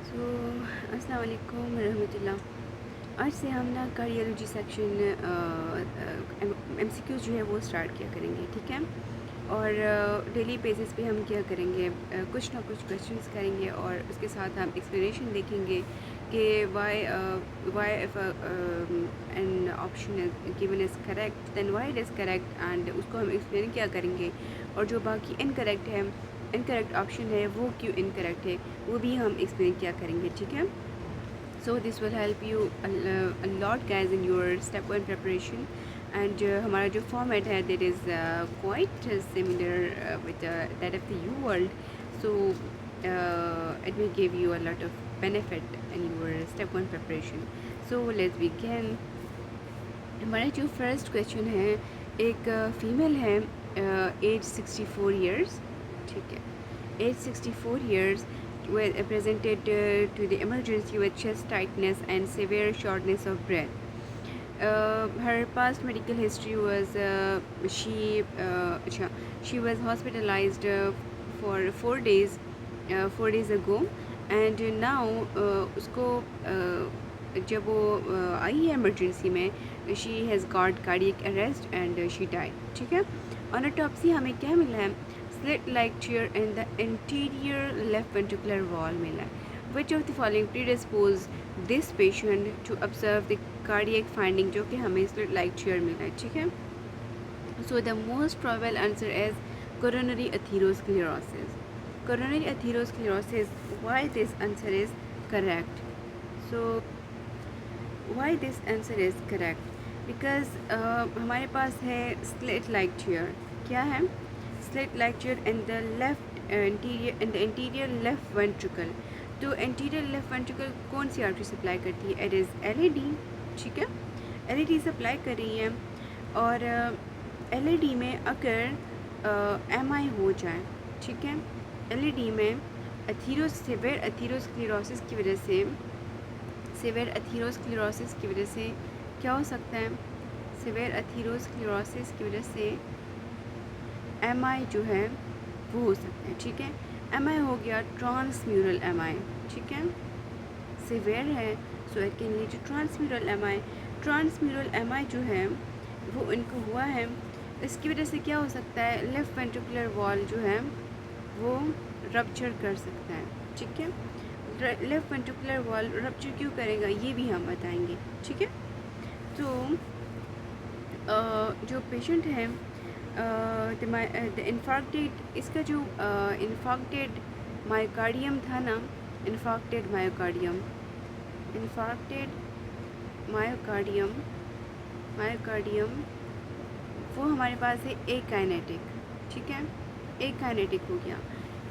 सो अस्सलाम वालेकुम रहमतुल्लाह। आज से हम ना कार्डियोलॉजी सेक्शन एमसीक्यूज़ जो है वो स्टार्ट किया करेंगे, ठीक है। और डेली बेसिस पे हम क्या करेंगे, कुछ ना कुछ क्वेश्चंस करेंगे और उसके साथ हम एक्सप्लेनेशन देखेंगे कि why if an option is given is correct then why it is correct, and उसको हम एक्सप्लेन क्या करेंगे। और जो बाकी इनकरेक्ट है, इनकरेक्ट ऑप्शन है वो क्यों इनकरेक्ट है, वो भी हम एक्सप्लेन क्या करेंगे, ठीक है। So this will help you a lot guys in your step 1 preparation, and हमारा जो फॉर्मेट है that is quite similar with that of the U world, so it will give you a lot of benefit in your step 1 preparation. So let's begin. हमारा जो first question है, एक female है, age 64 years, ठीक है। Age 64 years were presented to the emergency with chest tightness and severe shortness of breath. Her past medical history was she was hospitalized for 4 days ago, and now उसको जब वो आई है emergency में, she has got cardiac arrest and she died, ठीक है। On autopsy हमें क्या मिला है, slit-like tear in the anterior left ventricular wall मिला है। Which of the following predispose this patient to observe the cardiac finding, जो कि हमें slit-like tear मिला है, ठीक है। So the most probable answer is coronary atherosclerosis. Coronary atherosclerosis. Why this answer is correct? So why this answer is correct? Because हमारे पास है slit-like tear, क्या है, slit-like tear in the anterior left ventricle. तो anterior left ventricle कौन सी artery supply करती है, it is LAD, ठीक है। LAD सप्लाई कर रही है, और LAD में अगर MI हो जाए, ठीक है, LAD में सेवियर एथीरोस्क्लेरोसिस की वजह से, क्या हो सकता है, सेवियर एथीरोस्क्लेरोसिस की वजह से MI जो है वो हो सकता है, ठीक है। MI हो गया ट्रांसम्यूरल MI, ठीक है, सिवियर है, so it can lead to transmural MI। Transmural MI जो है वो इनको हुआ है, इसकी वजह से क्या हो सकता है, लेफ़्ट वेंट्रिकुलर वॉल जो है वो रप्चर कर सकता है, ठीक है। लेफ़्ट वेंट्रिकुलर वॉल रप्चर क्यों करेगा ये भी हम बताएंगे, ठीक है। तो जो पेशेंट है इन्फार्क्टेड, इसका जो इन्फार्क्टेड मायोकार्डियम था ना, इन्फार्क्टेड मायोकार्डियम वो हमारे पास है एकाइनेटिक, ठीक है, एकाइनेटिक हो गया,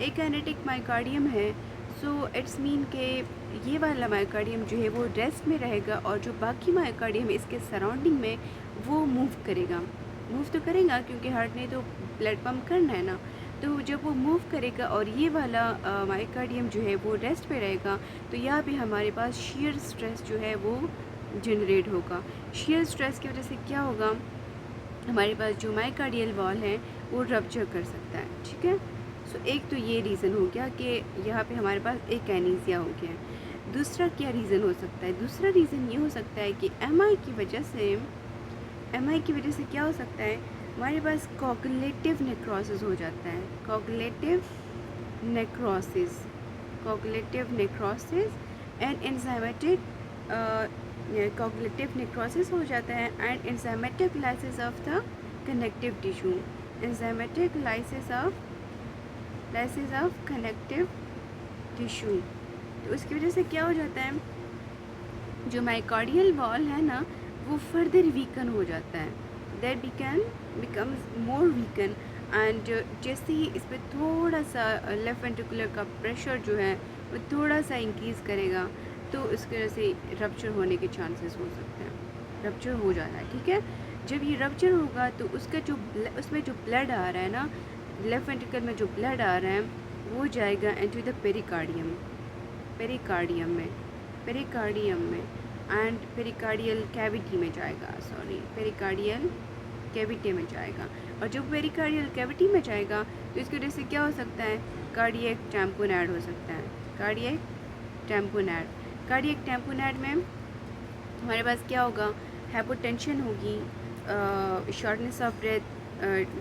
एकाइनेटिक मायोकार्डियम है। सो इट्स मीन के ये वाला मायोकार्डियम जो है वो रेस्ट में रहेगा, और जो बाकी मायोकार्डियम इसके सराउंडिंग में वो मूव तो करेगा क्योंकि हार्ट ने तो ब्लड पम्प करना है ना। तो जब वो मूव करेगा और ये वाला मायोकार्डियम जो है वो रेस्ट पे रहेगा, तो यहाँ पे हमारे पास शेयर स्ट्रेस जो है वो जनरेट होगा। शेयर स्ट्रेस की वजह से क्या होगा, हमारे पास जो मायोकार्डियल वॉल है वो रप्चर कर सकता है, ठीक है। सो एक तो ये रीज़न हो गया कि यहाँ पे हमारे पास एक एनीसिया हो गया है। दूसरा क्या रीज़न हो सकता है, दूसरा रीज़न ये हो सकता है कि MI की वजह से क्या हो सकता है, हमारे पास कॉगुलेटिव नेक्रोसिस हो जाता है, कॉगुलेटिव नेक्रोसिस एंड एंजाइमेटिक कॉगुलेटिव नेक्रोसिस हो जाता है, and enzymatic lysis of the connective tissue, enzymatic lysis of connective tissue. तो उसकी वजह से क्या हो जाता है, जो मायोकार्डियल वॉल है ना वो फर्दर वीकन हो जाता है, that becomes more weaken, and जैसे ही इस पर थोड़ा सा लेफ़्ट वेंट्रिकुलर का प्रेशर जो है वो थोड़ा सा इंक्रीज़ करेगा, तो इसकी वजह से रप्चर होने के चांसेस हो सकते हैं, रप्चर हो जाता है, ठीक है। जब ये रप्चर होगा तो उसमें जो ब्लड आ रहा है ना, लेफ़्ट वेंट्रिकल में जो ब्लड आ रहा है वो जाएगा इनटू द पेरिकार्डियम में एंड पेरिकार्डियल कैविटी में जाएगा, पेरिकार्डियल कैविटी में जाएगा। और जब पेरिकार्डियल कैविटी में जाएगा तो इसकी वजह से क्या हो सकता है, कार्डियक टैम्पोन ऐड हो सकता है, कार्डियक टेम्पोनेट। कार्डियक टेम्पोनेट में हमारे पास क्या होगा, हाइपोटेंशन होगी, शॉर्टनेस ऑफ ब्रेथ,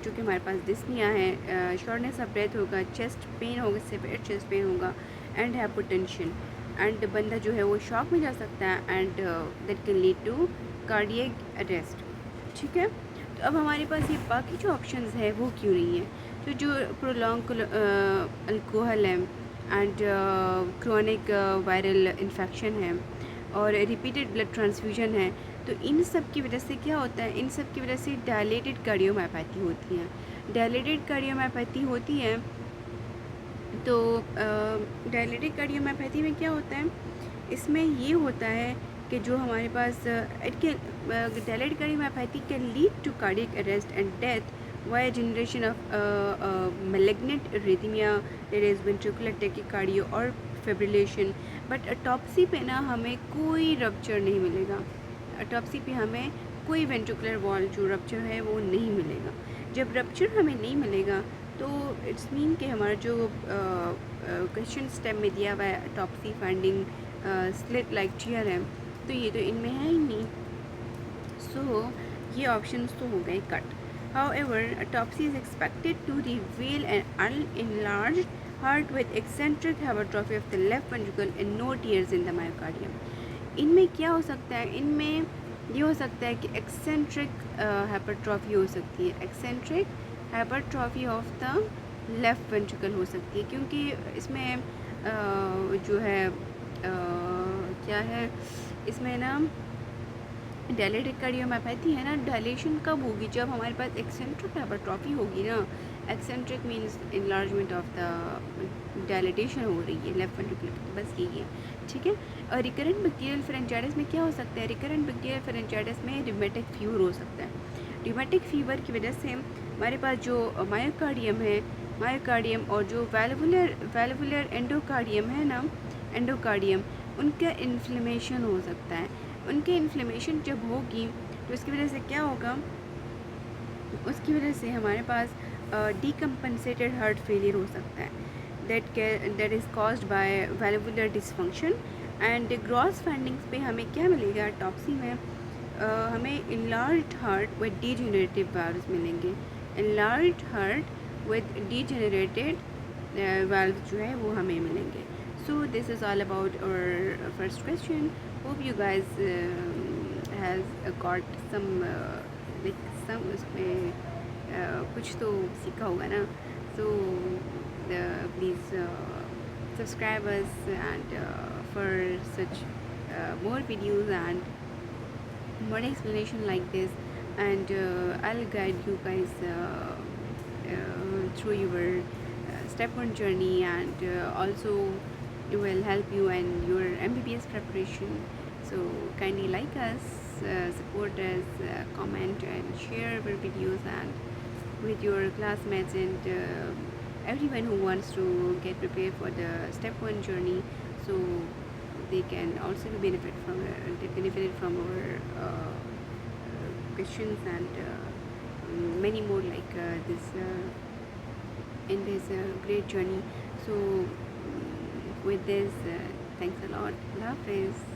जो कि हमारे पास डिस्निया है, शॉर्टनेस ऑफ ब्रेथ होगा, चेस्ट पेन होगा, सिवियर चेस्ट पेन होगा एंड हाइपोटेंशन, एंड बंदा जो है वो शॉक में जा सकता है and that can lead to cardiac arrest. ठीक है, तो अब हमारे पास ये बाकी जो ऑप्शंस है वो क्यों नहीं है? तो जो प्रोलॉन्ग अल्कोहल है एंड क्रोनिक वायरल इन्फेक्शन है और रिपीटेड ब्लड ट्रांसफ्यूजन है, तो इन सब की वजह से क्या होता है, इन सब की वजह से डायलेटेड कार्डियोमायोपैथी होती है। डायलेटेड कार्डियोमायोपैथी होती है तो डायलेटेड कार्डियोमायोपैथी में क्या होता है, इसमें ये होता है कि जो हमारे पास dilated cardiomyopathy can lead to cardiac arrest and death via generation of malignant arrhythmia, there is ventricular tachycardia और fibrillation। बट ऑटोप्सी पे ना हमें कोई रप्चर नहीं मिलेगा, ऑटोप्सी पे हमें कोई वेंट्रिकुलर वॉल जो रप्चर है वो नहीं मिलेगा। जब रप्चर हमें नहीं मिलेगा तो इट्स मीन कि हमारा जो क्वेश्चन स्टेप में दिया हुआ है autopsy finding slit like tear है, तो ये तो इनमें है ही नहीं, सो ये ऑप्शंस तो हो गए cut. However, autopsy is expected to reveal an enlarged heart with eccentric hypertrophy of the left ventricle and no tears in the myocardium। इनमें क्या हो सकता है, इनमें ये हो सकता है कि एक्सेंट्रिक हाइपरट्रॉफी हो सकती है, eccentric hypertrophy of the left ventricle हो सकती है, क्योंकि इसमें जो है क्या है, इसमें ना डायलेटेड कार्डियोमायोपैथी है ना, डायलेशन कब होगी, जब हमारे पास एक्सेंट्रिक हाइपरट्रॉफी होगी ना। Eccentric means enlargement of the dilatation हो रही है लेफ्ट वेंट्रिकल की, बस यही है। ठीक है, और रिकरेंट बैक्टीरियल फेरेंजाइटिस में क्या हो सकता है, रिकरेंट बैक्टीरियल फेरेंजाइटिस में रिमेटिक फीवर हो सकता है। रिमेटिक फीवर की वजह से हमारे पास जो मायोकार्डियम है, मायोकार्डियम और जो वैल्वुलर एंडोकार्डियम है ना, एंडोकार्डियम, उनका इन्फ्लेमेशन हो सकता है। उनके इन्फ्लेमेशन जब होगी तो उसकी वजह से क्या होगा, उसकी वजह से हमारे पास डीकम्पनसेटेड हार्ट फेलियर हो सकता है, that is caused by valvular dysfunction. And gross findings पे हमें क्या मिलेगा, टॉप्सी में हमें enlarged heart with degenerative valves मिलेंगे, enlarged heart with degenerated valves जो है वो हमें मिलेंगे। So this is all about our first question. Hope you guys has got some like some उसमें कुछ तो सीखा होगा ना। So please subscribe us and for such more videos and more explanation like this, and I'll guide you guys through your step one journey, and also it will help you in your MBBS preparation. So kindly like us, support us, comment and share our videos and with your classmates and everyone who wants to get prepared for the step one journey, so they can also be benefited from our questions and many more like this in this great journey. So with this, thanks a lot. Allah Hafiz.